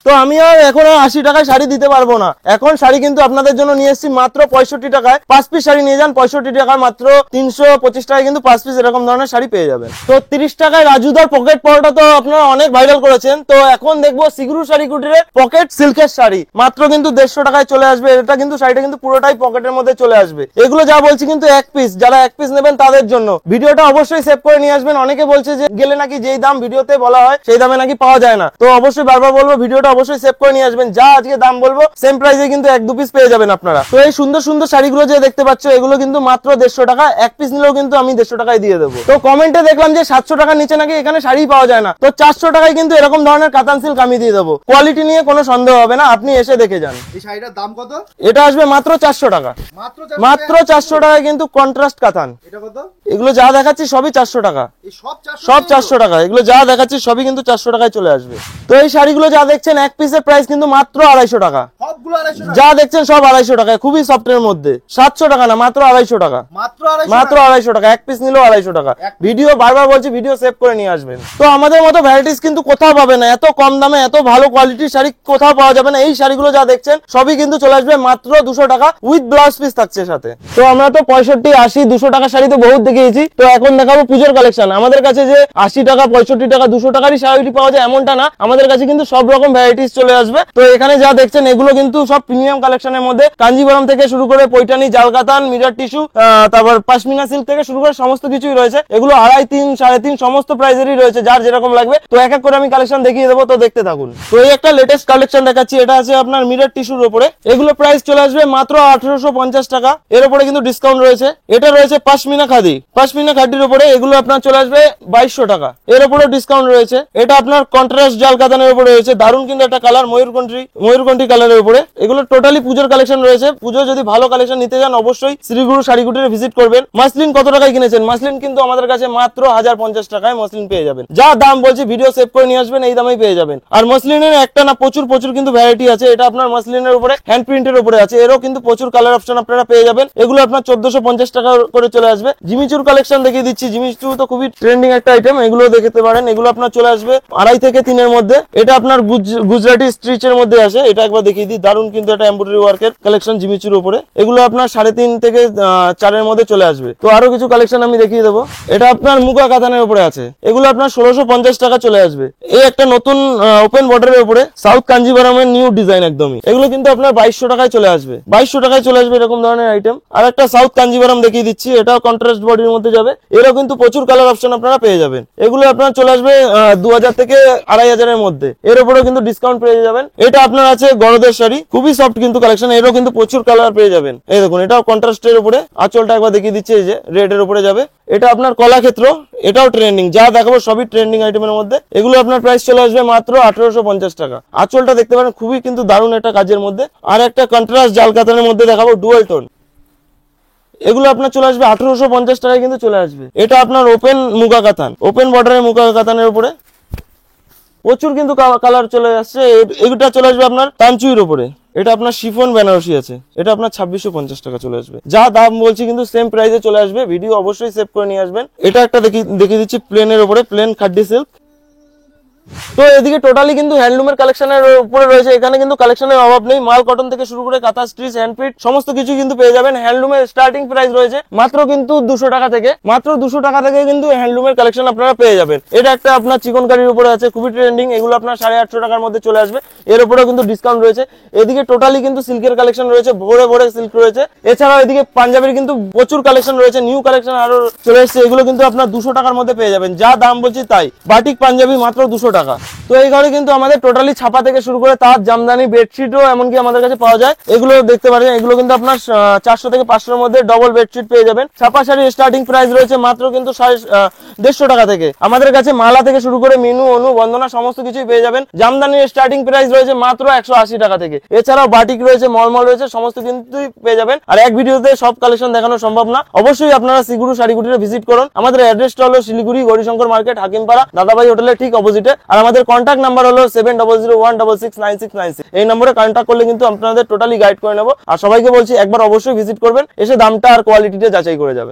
তো আমি আর এখন 80 টাকায় শাড়ি দিতে পারবো না। এখন শাড়ি কিন্তু আপনাদের জন্য নিয়ে এসেছি মাত্র 65 টাকায়। 5 পিস শাড়ি নিয়ে যান 65 টাকায়, মাত্র 325 টাকায় কিন্তু 5 পিস এরকম ধরনের শাড়ি পেয়ে যাবেন। তো 30 টাকায় রাজুদার পকেট পরোটা তো আপনারা অনেক ভাইরাল করেছেন। তো এখন দেখবো সিগরু শাড়ি কুটিরের পকেট সিল্কের শাড়ি, মাত্র কিন্তু 150 টাকায় চলে আসবে। এটা কিন্তু শাড়িটা কিন্তু পুরোটাই পকেটের মধ্যে চলে আসবে। এগুলো যা বলছি কিন্তু এক পিস, যারা এক পিস নেবেন তাদের জন্য। ভিডিওটা অবশ্যই সেভ করে নিয়ে আসবেন। অনেকে বলছে যে গেলে নাকি যেই দাম ভিডিওতে বলা হয় সেই দামে নাকি পাওয়া যায় না। তো অবশ্যই বারবার বলবো ভিডিওটা অবশ্যই সেভ করে নিয়ে আসবেন। যা আজকে দাম বলবো সেম প্রাইসে কিন্তু 1-2 পিস পেয়ে যাবেন আপনারা। তো এই সুন্দর সুন্দর শাড়িগুলো যে দেখতে পাচ্ছ এগুলো কিন্তু মাত্র 150 টাকা। এক পিস নিলেও কিন্তু আমি 150 টাকায় দিয়ে দেবো। তো কমেন্টে দেখলাম যে 700 টাকার নিচে নাকি এখানে শাড়ি পাওয়া যায় না। তো 400 টাকায় কিন্তু এরকম ধরনের কাতান সিল্ক আমি দিয়ে দেবো। কোয়ালিটি নিয়ে কোনো সন্দেহ হবে না, আপনি এসে দেখে যান। এই শাড়িটার দাম কত? এটা আসবে মাত্র 400 টাকা। মাত্র 400 টাকায় কিন্তু কন্ট্রাস্ট কাতান। এটা কত? এগুলো যা দেখাচ্ছি সবই 400 টাকা। এই সব 400? সব 400 টাকা। এগুলো যা দেখাচ্ছি সবই কিন্তু 400 টাকায় চলে আসবে। তো এই শাড়িগুলো যা দেখছেন এক পিসের প্রাইস কিন্তু মাত্র 250 টাকা। সবগুলো 250 টাকা? যা দেখছেন সব 250 টাকা, খুবই সফটের মধ্যে। 700 টাকা না, মাত্র 250 টাকা। মাত্র 250? মাত্র 250 টাকা। এক পিস নিলেও 250 টাকা। ভিডিও বারবার বলছি, ভিডিও সেভ করে নিয়ে আসবেন। তো আমাদের মতো ভ্যারাইটিস কিন্তু কোথাও পাবে না। এত কম দামে এত ভালো কোয়ালিটির শাড়ি কোথাও পাওয়া যাবে না। এই শাড়িগুলো যা দেখছেন সবই কিন্তু চলে আসবে মাত্র 200 টাকা, উইথ ব্লাউজ পিস থাকছে সাথে। তো আমরা তো 65, 80, 200 টাকা শাড়ি তো বহুত দেখিয়েছি। তো এখন দেখাবো পুজোর কালেকশন। আমাদের কাছে যে 80 টাকা, 65 টাকা, 200 টাকারই শাড়ি পাওয়া যায় এমনটা না। আমাদের কাছে কিন্তু সব রকম ভ্যারাইটিস চলে আসবে। তো এখানে যা দেখছেন এগুলো কিন্তু সব প্রিমিয়াম কালেকশনের মধ্যে। কাঞ্জিবরম থেকে শুরু করে পৈঠানি, জালকাতান, মিরর টিস্যু, তারপর পাশমিনা সিল্ক থেকে শুরু করে সমস্ত কিছুই রয়েছে। এগুলো 2.5, 3, 3.5 সমস্ত প্রাইসেরই রয়েছে, যার যেরকম লাগবে। তো এক এক করে আমি কালেকশন দেখিয়ে দেবো, তো দেখতে থাকুন। তো এই একটা লেটেস্ট কালেকশন দেখাচ্ছি। এটা আছে আপনার মিরর টিস্যুর উপরে। এগুলো প্রাইস চলে আসবে মাত্র 1850 টাকা। এর উপরে কিন্তু ডিসকাউন্ট রয়েছে। এটা রয়েছে পাশমিনা খাদি। পাশমিনা খাদির উপরে এগুলো আপনার চলে আসবে 2200 টাকা। এর উপরে ডিসকাউন্ট রয়েছে। এটা আপনার কন্ট্রাস্ট জাল কাতানের উপরে রয়েছে। দারুন কিন্তু একটা কালার, ময়ূরকণ্ঠী কালারের উপরে। এগুলো টোটালি পুজোর কালেকশন রয়েছে। পুজো যদি ভালো কালেকশন নিতে যান অবশ্যই শ্রীগুরু শাড়ি কুটিরে ভিজিট করবেন। মাসলিন কত টাকায় কিনেছেন? মাসলিন কিন্তু আমাদের কাছে মাত্র 1050 টাকায় মাসলিন পেয়ে যাবেন। যা দাম বলছি ভিডিও সেভ করে নিয়ে আসবেন, এই দামেই পেয়ে যাবেন। আর মাসলিনের একটা না প্রচুর কিন্তু ভ্যারাইটি আছে। এটা আপনার মাসলিনের উপরে হ্যান্ড প্রিন্টের উপরে আছে। এরও কিন্তু প্রচুর কালার অপশন আপনারা পেয়ে যাবেন। এগুলো আপনার 1450 টাকা করে চলে আসবে। জিমিচুর কালেকশন দেখিয়ে দিচ্ছি। জিমিচু তো খুবই ট্রেন্ডিং একটা আইটেম, এগুলো দেখতে পারেন। এগুলো আপনার চলে আসবে 2.5 থেকে 3 এর মধ্যে। এটা আপনার গুজরাটি স্ট্রিচের মধ্যে আছে। এটা একবার দেখিয়ে দিই। দারুন কিন্তু এটা এমব্রয়ডারি ওয়ার্কের কালেকশন জিমিচুর উপরে। এগুলো আপনার 3.5 থেকে 4 এর মধ্যে চলে আসবে। তো আরো কিছু কালেকশন আমি দেখিয়ে দেবো। এটা আপনার মুগা কাতানের উপরে আছে। এগুলো আপনার 1650 টাকা চলে আসবে। এই একটা নতুন ওপেন বর্ডারের উপরে সাউথ কাঞ্জিবরমের নিউ ডিজাইন একদমই। এগুলো কিন্তু আপনার 2200 টাকায় চলে আসবে। 2200 টাকায় চলে আসবে এরকম ধরনের আইটেম। আর একটা সাউথ কাঞ্জিবরম দেখিয়ে দিচ্ছি। এটাও কন্ট্রাস্ট বডির মধ্যে যাবে। এরও কিন্তু প্রচুর কালার অপশন আপনারা পেয়ে যাবেন। এগুলো আপনার চলে আসবে 2000 থেকে 2500 এর মধ্যে। এর উপরেও কিন্তু ডিসকাউন্ট পেয়ে যাবেন। এটা আপনার আছে গরদের শাড়ি, খুবই সফট কিন্তু কালেকশন। এরও কিন্তু প্রচুর কালার পেয়ে যাবেন। এই দেখুন, এটাও কন্ট্রাস্টের উপরে। আঁচলটা একবার দেখিয়ে দিচ্ছে, এই যে রেড এর উপরে যাবে। এটা আপনার কলাক্ষেত্র, এটাও ট্রেন্ডিং। যা দেখাবো সবই ট্রেন্ডিং আইটেমের মধ্যে। এগুলো আপনার প্রাইস চলে আসবে মাত্র 1850 টাকা। আঁচলটা দেখতে পারেন, খুবই কিন্তু দারুণ একটা কাজের মধ্যে। আর একটা কন্ট্রাস্ট জাল কাতানের মধ্যে দেখাবো ডুয়াল টোন। এগুলো আপনার চলে আসবে 1850 টাকায় কিন্তু চলে আসবে। এটা আপনার ওপেন মুগা কাতান, ওপেন বর্ডারের মুগা কাতানের উপরে প্রচুর কিন্তু কালার চলে আসছে। এটা চলে আসবে আপনার তানচুইর উপরে। এটা আপনার শিফন বেনারসি আছে। এটা আপনার 2650 টাকা চলে আসবে। যা দাম বলছি কিন্তু সেম প্রাইসে চলে আসবে। ভিডিও অবশ্যই সেভ করে নিয়ে আসবেন। এটা একটা দেখিয়ে দিচ্ছি প্লেনের উপরে, প্লেন খাড্ডি সিল্ক। তো এদিকে টোটালি কিন্তু হ্যান্ডলুমের কালেকশনের উপরে রয়েছে। এখানে কিন্তু কালেকশনের অভাব নেই। মাল কটন থেকে শুরু করে কাঁথা, স্টিচ, হ্যান্ডপ্রিন্ট সমস্ত কিছু কিন্তু পেয়ে যাবেন। হ্যান্ডলুমের স্টার্টিং প্রাইস রয়েছে মাত্র কিন্তু 200 টাকা থেকে। মাত্র 200 টাকা থেকে কিন্তু হ্যান্ডলুমের কালেকশন আপনারা পেয়ে যাবেন। এটা একটা আপনার চিকনকারির উপরে আছে, খুবই ট্রেন্ডিং। এগুলো আপনার 850 টাকার মধ্যে চলে আসবে। এর উপরেও কিন্তু ডিসকাউন্ট রয়েছে। এদিকে টোটালি কিন্তু সিল্কের কালেকশন রয়েছে, ভরে ভরে সিল্ক রয়েছে। এছাড়াও এদিকে পাঞ্জাবির কিন্তু প্রচুর কালেকশন রয়েছে, নিউ কালেকশন আরো চলে এসেছে। এগুলো কিন্তু আপনার 200 টাকার মধ্যে পেয়ে যাবেন। যা দাম বলছি তাই। বাটিক পাঞ্জাবি মাত্র 200 টাকা। তো এই ঘরে কিন্তু আমাদের টোটালি ছাপা থেকে শুরু করে তাঁত, জামদানি, বেডশিটও এমনকি আমাদের কাছে পাওয়া যায়। এগুলো দেখতে পারেন। এগুলো কিন্তু আপনার 400 থেকে 500 এর মধ্যে ডবল বেডশিট পেয়ে যাবেন। ছাপা শাড়ির স্টার্টিং প্রাইস রয়েছে মাত্র কিন্তু 150 টাকা থেকে। আমাদের কাছে মালা থেকে শুরু করে মিনু, অনু, বন্দনা সমস্ত কিছুই পেয়ে যাবেন। জামদানির স্টার্টিং প্রাইস রয়েছে মাত্র 180 টাকা থেকে। এছাড়াও বাটিক রয়েছে, মলমল রয়েছে, সমস্ত কিন্তু পেয়ে যাবেন। আর এক ভিডিওতে সব কালেকশন দেখানো সম্ভব না। অবশ্যই আপনারা শ্রীগুরু শাড়ি কুটিরে ভিজিট করুন। আমাদের অ্যাড্রেসটা হলো শিলিগুড়ি গৌরীশঙ্কর মার্কেট, হাকিমপাড়া, দাদাভাই হোটেলের ঠিক অপোজিটে। আর আমাদের কন্ট্যাক্ট নাম্বার হলো 7001669696। এই নম্বরে কন্ট্যাক্ট করলে কিন্তু আপনাদের টোটালি গাইড করে নেবো। আর সবাইকে বলছি একবার অবশ্যই ভিজিট করবেন, এসে দামটা আর কোয়ালিটিটা যাচাই করে যাবেন।